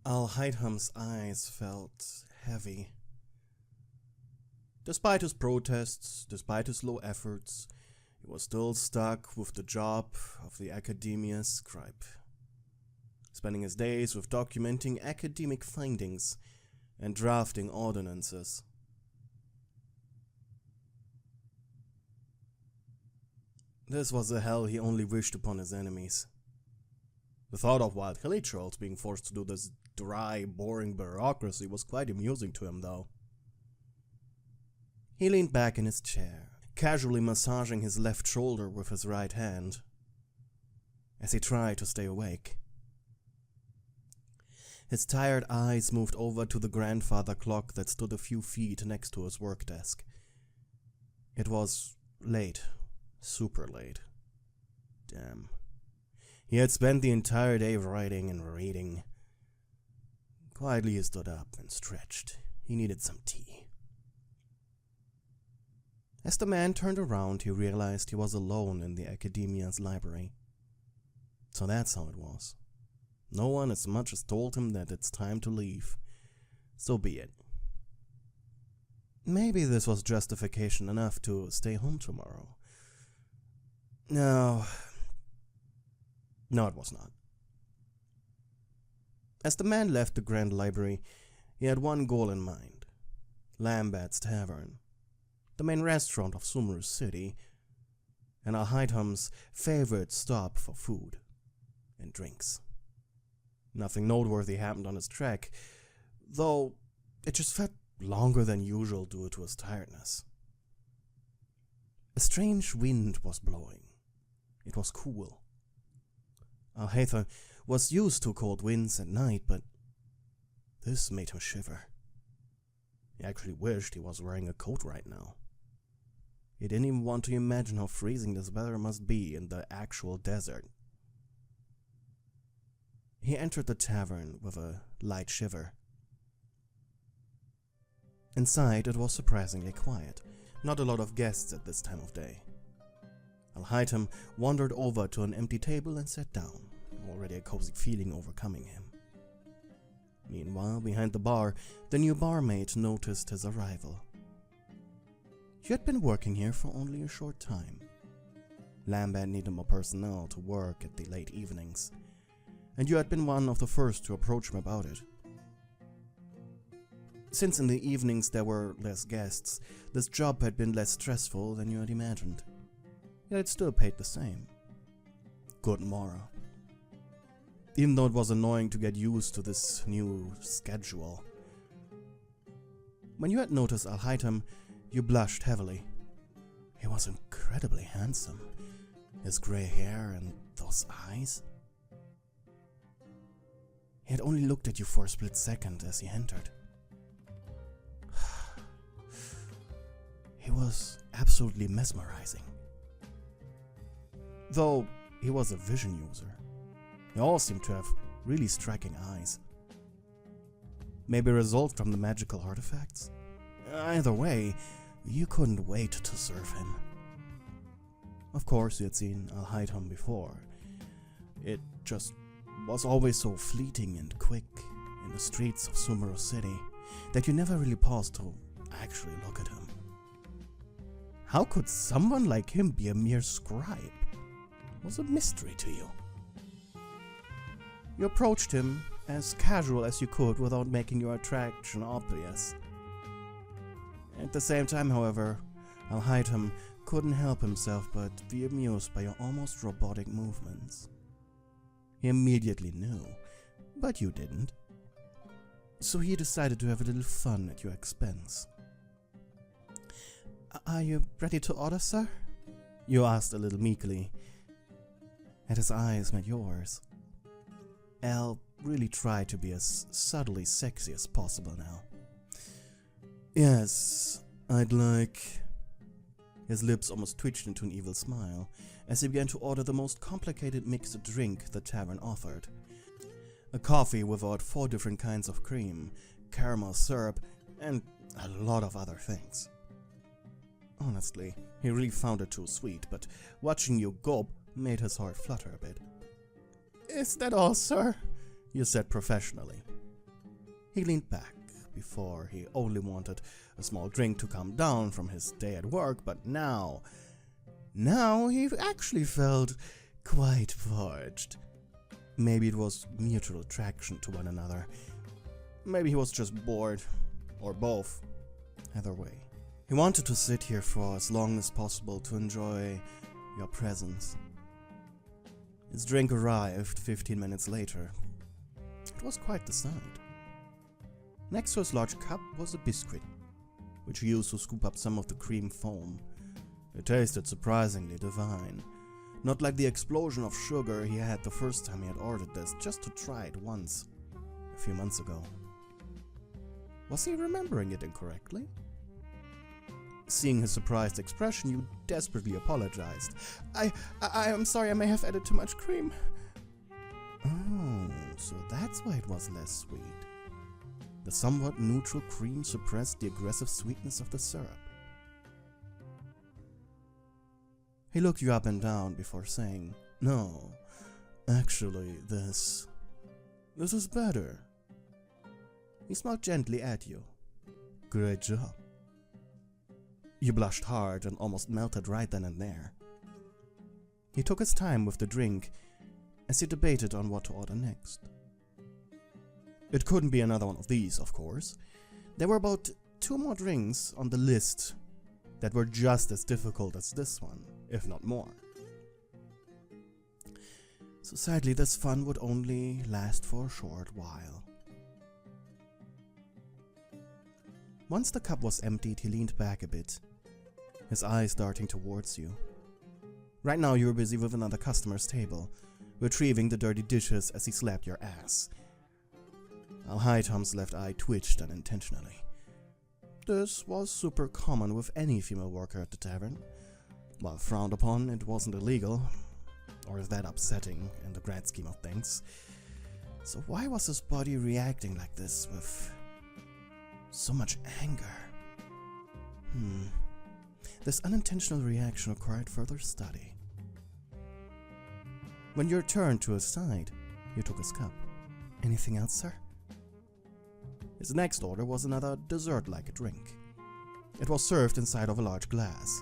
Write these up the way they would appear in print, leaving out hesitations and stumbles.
Alhaitham's eyes felt heavy. Despite his protests, despite his low efforts, he was still stuck with the job of the academia scribe, spending his days with documenting academic findings and drafting ordinances. This was a hell he only wished upon his enemies. The thought of wild hilly trolls being forced to do this dry, boring bureaucracy was quite amusing to him, though. He leaned back in his chair, casually massaging his left shoulder with his right hand, as he tried to stay awake. His tired eyes moved over to the grandfather clock that stood a few feet next to his work desk. It was late, super late. Damn. He had spent the entire day writing and reading. Quietly he stood up and stretched. He needed some tea. As the man turned around, he realized he was alone in the academia's library. So that's how it was. No one as much as told him that it's time to leave. So be it. Maybe this was justification enough to stay home tomorrow. No, it was not. As the man left the Grand Library, he had one goal in mind: Lambert's Tavern, the main restaurant of Sumeru City, and Alhaitham's favorite stop for food and drinks. Nothing noteworthy happened on his trek, though it just felt longer than usual due to his tiredness. A strange wind was blowing. It was cool. Alhaitham was used to cold winds at night, but this made him shiver. He actually wished he was wearing a coat right now. He didn't even want to imagine how freezing this weather must be in the actual desert. He entered the tavern with a light shiver. Inside, it was surprisingly quiet. Not a lot of guests at this time of day. Alhaitham wandered over to an empty table and sat down, already a cozy feeling overcoming him. Meanwhile, behind the bar, the new barmaid noticed his arrival. You had been working here for only a short time. Lambert needed more personnel to work at the late evenings, and you had been one of the first to approach him about it. Since in the evenings there were less guests, this job had been less stressful than you had imagined. Yet it still paid the same. Good morrow. Even though it was annoying to get used to this new schedule. When you had noticed Alhaitham, you blushed heavily. He was incredibly handsome. His grey hair and those eyes. He had only looked at you for a split second as he entered. He was absolutely mesmerizing. Though he was a vision user, they all seemed to have really striking eyes. Maybe a result from the magical artifacts? Either way, you couldn't wait to serve him. Of course, you had seen Alhaitham before. It just was always so fleeting and quick in the streets of Sumeru City that you never really paused to actually look at him. How could someone like him be a mere scribe? It was a mystery to you. You approached him as casual as you could without making your attraction obvious. At the same time, however, Alhaitham couldn't help himself but be amused by your almost robotic movements. He immediately knew, but you didn't. So he decided to have a little fun at your expense. Are you ready to order, sir? You asked a little meekly, and his eyes met yours. Al really tried to be as subtly sexy as possible now. Yes, I'd like... His lips almost twitched into an evil smile as he began to order the most complicated mixed drink the tavern offered. A coffee with about 4 different kinds of cream, caramel syrup, and a lot of other things. Honestly, he really found it too sweet, but watching you gulp made his heart flutter a bit. Is that all, sir? You said professionally. He leaned back. Before, he only wanted a small drink to calm down from his day at work, but now he actually felt quite parched. Maybe it was mutual attraction to one another. Maybe he was just bored, or both. Either way, he wanted to sit here for as long as possible to enjoy your presence. His drink arrived 15 minutes later. It was quite the sight. Next to his large cup was a biscuit, which he used to scoop up some of the cream foam. It tasted surprisingly divine, not like the explosion of sugar he had the first time he had ordered this, just to try it once, a few months ago. Was he remembering it incorrectly? Seeing his surprised expression, you desperately apologized. I'm sorry, I may have added too much cream. Oh, so that's why it was less sweet. The somewhat neutral cream suppressed the aggressive sweetness of the syrup. He looked you up and down before saying, "No, actually, this is better." He smiled gently at you. "Great job." You blushed hard and almost melted right then and there. He took his time with the drink as he debated on what to order next. It couldn't be another one of these, of course. There were about 2 more drinks on the list that were just as difficult as this one, if not more. So sadly, this fun would only last for a short while. Once the cup was emptied, he leaned back a bit, his eyes darting towards you. Right now you were busy with another customer's table, retrieving the dirty dishes as he slapped your ass. Alhaitham's left eye twitched unintentionally. This was super common with any female worker at the tavern. While frowned upon, it wasn't illegal, or that upsetting in the grand scheme of things. So why was his body reacting like this with so much anger? This unintentional reaction required further study. When you returned to his side, you took his cup. "Anything else, sir?" His next order was another dessert-like drink. It was served inside of a large glass.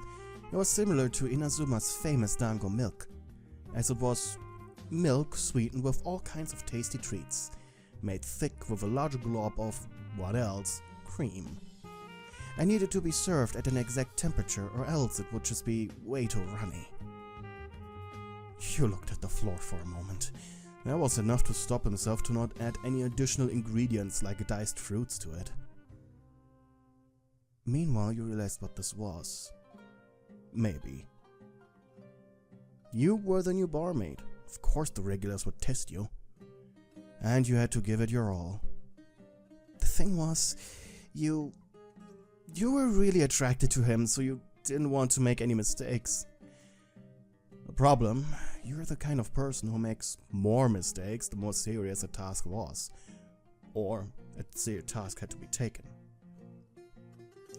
It was similar to Inazuma's famous dango milk, as it was milk sweetened with all kinds of tasty treats, made thick with a large glob of, what else, cream. And needed to be served at an exact temperature, or else it would just be way too runny. You looked at the floor for a moment. That was enough to stop himself to not add any additional ingredients like diced fruits to it. Meanwhile, you realized what this was. Maybe. You were the new barmaid. Of course the regulars would test you. And you had to give it your all. The thing was, you were really attracted to him, so you didn't want to make any mistakes. The problem, you're the kind of person who makes more mistakes the more serious a task was, or a serious task had to be taken.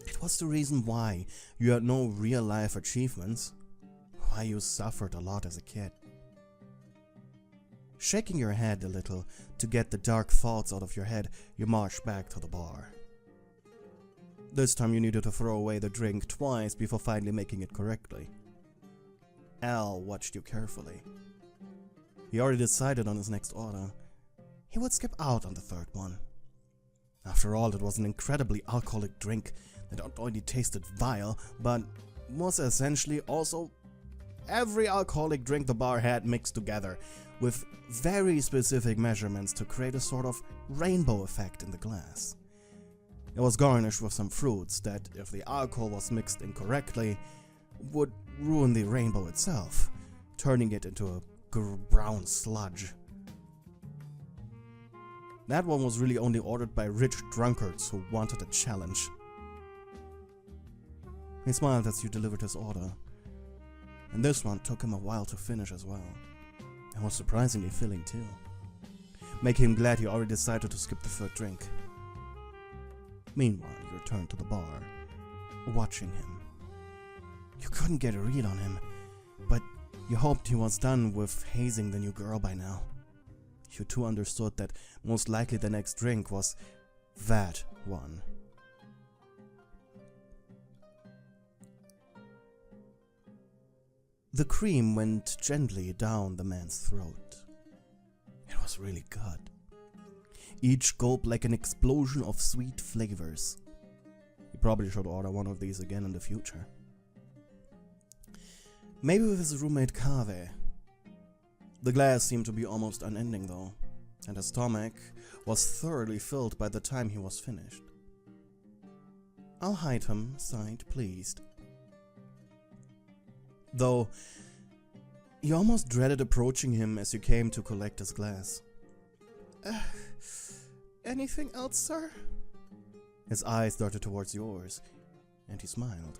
It was the reason why you had no real-life achievements, why you suffered a lot as a kid. Shaking your head a little to get the dark thoughts out of your head, you marched back to the bar. This time you needed to throw away the drink twice before finally making it correctly. Al watched you carefully. He already decided on his next order. He would skip out on the third one. After all, it was an incredibly alcoholic drink that not only tasted vile, but was essentially also every alcoholic drink the bar had mixed together, with very specific measurements to create a sort of rainbow effect in the glass. It was garnished with some fruits that, if the alcohol was mixed incorrectly, would ruin the rainbow itself, turning it into a brown sludge. That one was really only ordered by rich drunkards who wanted a challenge. He smiled as you delivered his order, and this one took him a while to finish as well. It was surprisingly filling too, making him glad he already decided to skip the third drink. Meanwhile, you returned to the bar, watching him. You couldn't get a read on him, but you hoped he was done with hazing the new girl by now. You too understood that most likely the next drink was That one. The cream went gently down the man's throat. It was really good. Each gulp like an explosion of sweet flavors. He probably should order one of these again in the future. Maybe with his roommate Kave. The glass seemed to be almost unending though, and his stomach was thoroughly filled by the time he was finished. Alhaitham sighed pleased. Though, you almost dreaded approaching him as you came to collect his glass. Anything else, sir? His eyes darted towards yours, and he smiled.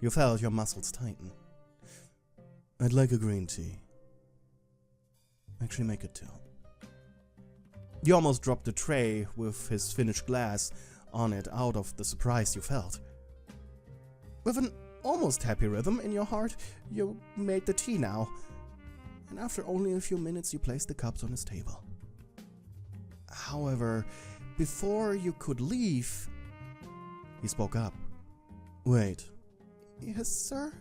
You felt your muscles tighten. I'd like a green tea. Actually, make it 2. You almost dropped the tray with his finished glass on it out of the surprise you felt. With an almost happy rhythm in your heart, you made the tea now, and after only a few minutes you placed the cups on his table. However, before you could leave, he spoke up. Wait. Yes, sir?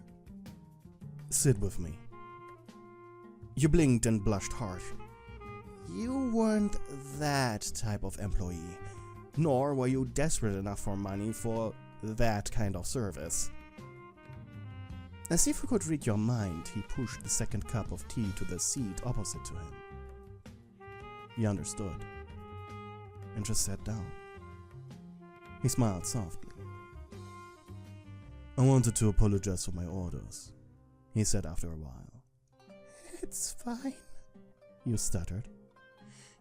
Sit with me. You blinked and blushed hard. You weren't that type of employee, nor were you desperate enough for money for that kind of service. As if he could read your mind, he pushed the second cup of tea to the seat opposite to him. He understood, and just sat down. He smiled softly. I wanted to apologize for my orders, he said after a while. It's fine, you stuttered.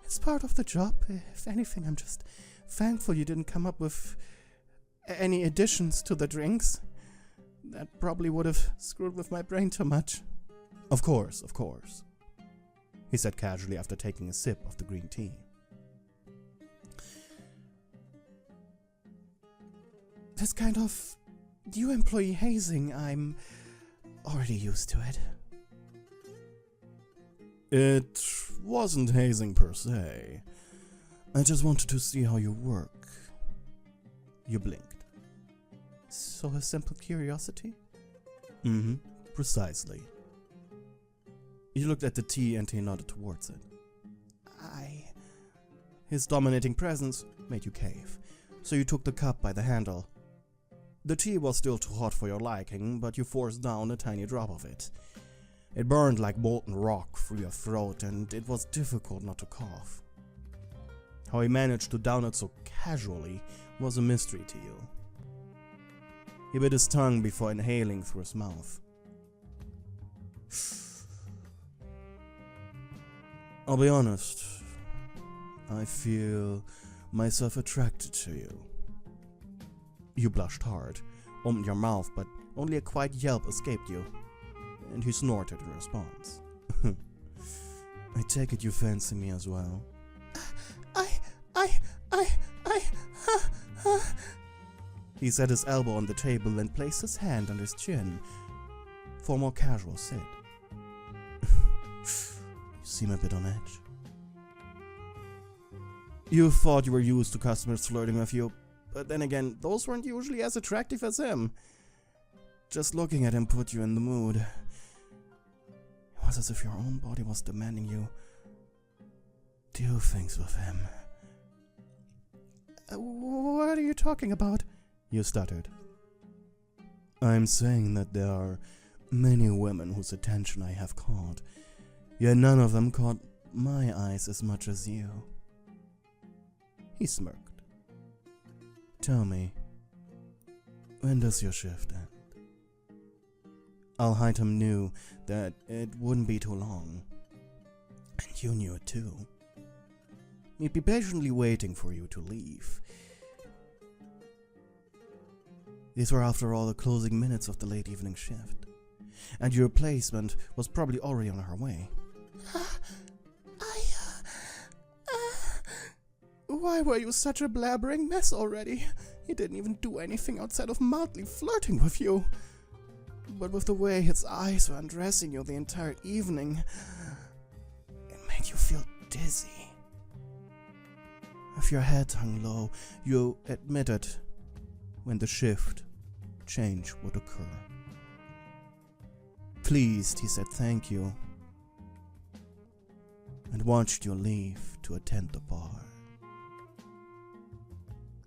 It's part of the job. If anything, I'm just thankful you didn't come up with any additions to the drinks. That probably would have screwed with my brain too much. Of course, he said casually after taking a sip of the green tea. This kind of new employee hazing, I'm already used to it. It wasn't hazing per se. I just wanted to see how you work. You blinked. So a simple curiosity? Precisely. You looked at the tea and he nodded towards it. His dominating presence made you cave, so you took the cup by the handle. The tea was still too hot for your liking, but you forced down a tiny drop of it. It burned like molten rock through your throat, and it was difficult not to cough. How he managed to down it so casually was a mystery to you. He bit his tongue before inhaling through his mouth. I'll be honest, I feel myself attracted to you. You blushed hard, opened your mouth, but only a quiet yelp escaped you, and he snorted in response. I take it you fancy me as well. He set his elbow on the table and placed his hand on his chin for a more casual sit. You seem a bit on edge. You thought you were used to customers flirting with you, but then again, those weren't usually as attractive as him. Just looking at him put you in the mood. It was as if your own body was demanding you do things with him. What are you talking about? You stuttered. I'm saying that there are many women whose attention I have caught, yet none of them caught my eyes as much as you. He smirked. Tell me, when does your shift end? Alhaitham knew that it wouldn't be too long, and you knew it too. He'd be patiently waiting for you to leave. These were, after all, the closing minutes of the late evening shift, and your replacement was probably already on her way. Why were you such a blabbering mess already? He didn't even do anything outside of mildly flirting with you. But with the way his eyes were undressing you the entire evening, it made you feel dizzy. A With your head hung low, you admitted when the change would occur. Pleased, he said thank you and watched you leave to attend the bar.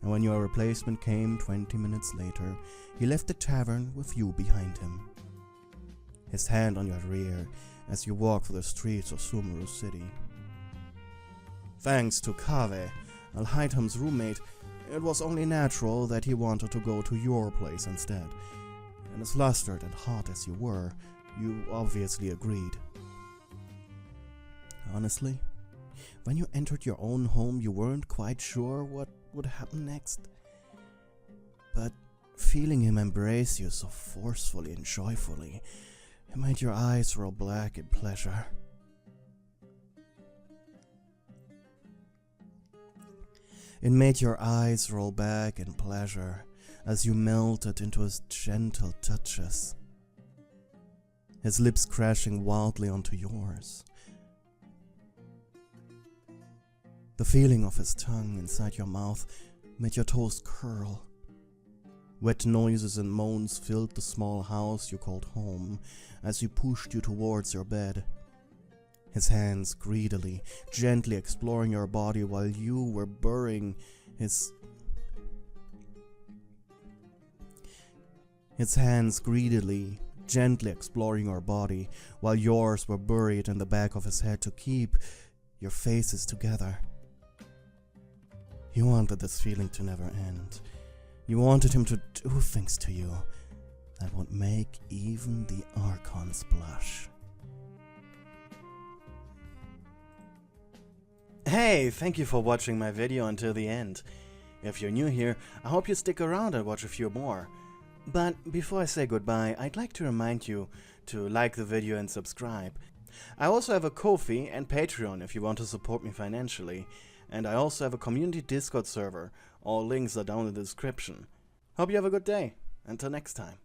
And when your replacement came 20 minutes later, he left the tavern with you behind him, his hand on your rear as you walked through the streets of Sumuru City. Thanks to Kave, Alhaitham's roommate, it was only natural that he wanted to go to your place instead, and as flustered and hot as you were, you obviously agreed. Honestly, when you entered your own home, you weren't quite sure what would happen next. But feeling him embrace you so forcefully and joyfully, it made your eyes roll black in pleasure. It made your eyes roll back in pleasure as you melted into his gentle touches, his lips crashing wildly onto yours. The feeling of his tongue inside your mouth made your toes curl. Wet noises and moans filled the small house you called home as he pushed you towards your bed, his hands greedily, gently exploring your body while you were burying his hands greedily, gently exploring your body while yours were buried in the back of his head to keep your faces together. You wanted this feeling to never end. You wanted him to do things to you that would make even the Archons blush. Hey, thank you for watching my video until the end. If you're new here, I hope you stick around and watch a few more. But before I say goodbye, I'd like to remind you to like the video and subscribe. I also have a Ko-fi and Patreon if you want to support me financially. And I also have a community Discord server. All links are down in the description. Hope you have a good day. Until next time.